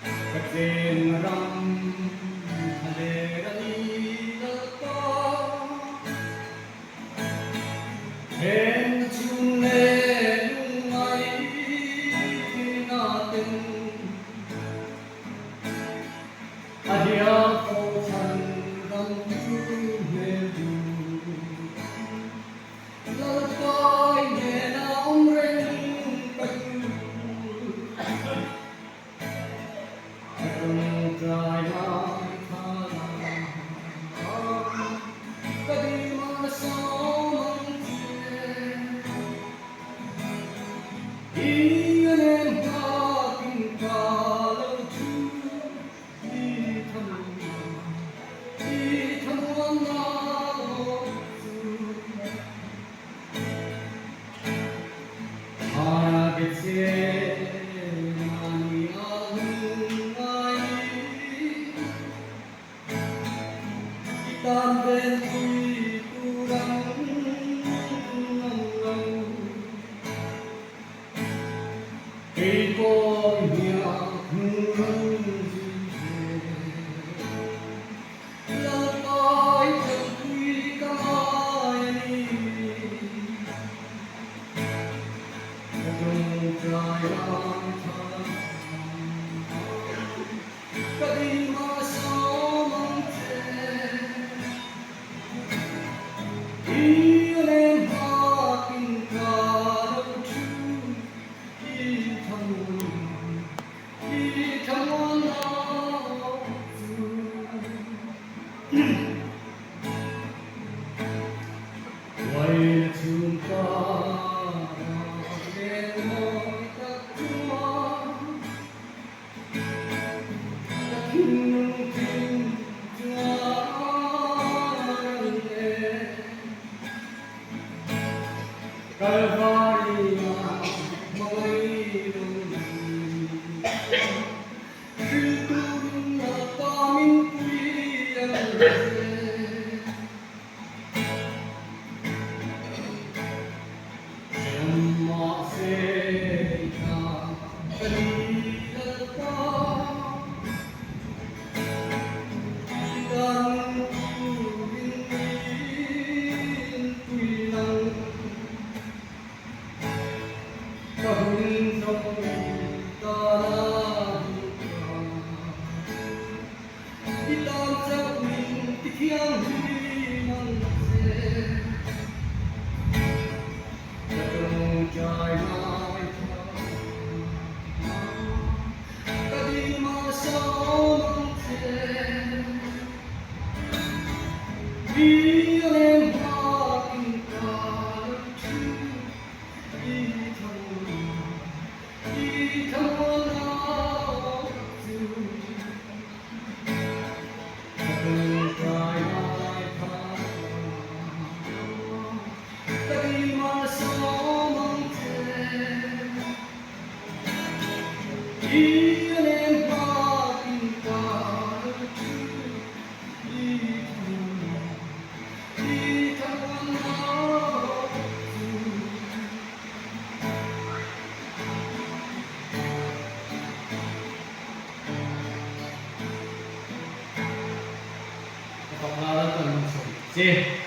Katin ram halerani nalpa Hen chunne lungai natin Adia ko chan ram chunne du Lalpai ne na umren payu Try my Kadima Samanthe Iyan and Hakin Kalo Tu Itamuana Haragetse Tan bên tuy tu răng cây cối nhà hương là nói chân quy cái trong trái lang thang cái mà sao mong Iyan and Hakin Kalo Tu Itamuana Wai chumpa den moi takuma Takin tin Calvaria Moirun Filturun Atamin Puyan Shamma Seka Kalilata Dan Turin Puyan Kahun trong ta đi làm cho mình đi khiêng đi mang xe trong trái mai ta đi mà sao mang xe đi lên Hakin Kalo Tu Itamuana Try my Kadima Samanthe Iyan and Hakin Kalo Tu Itamuana Pangalan ng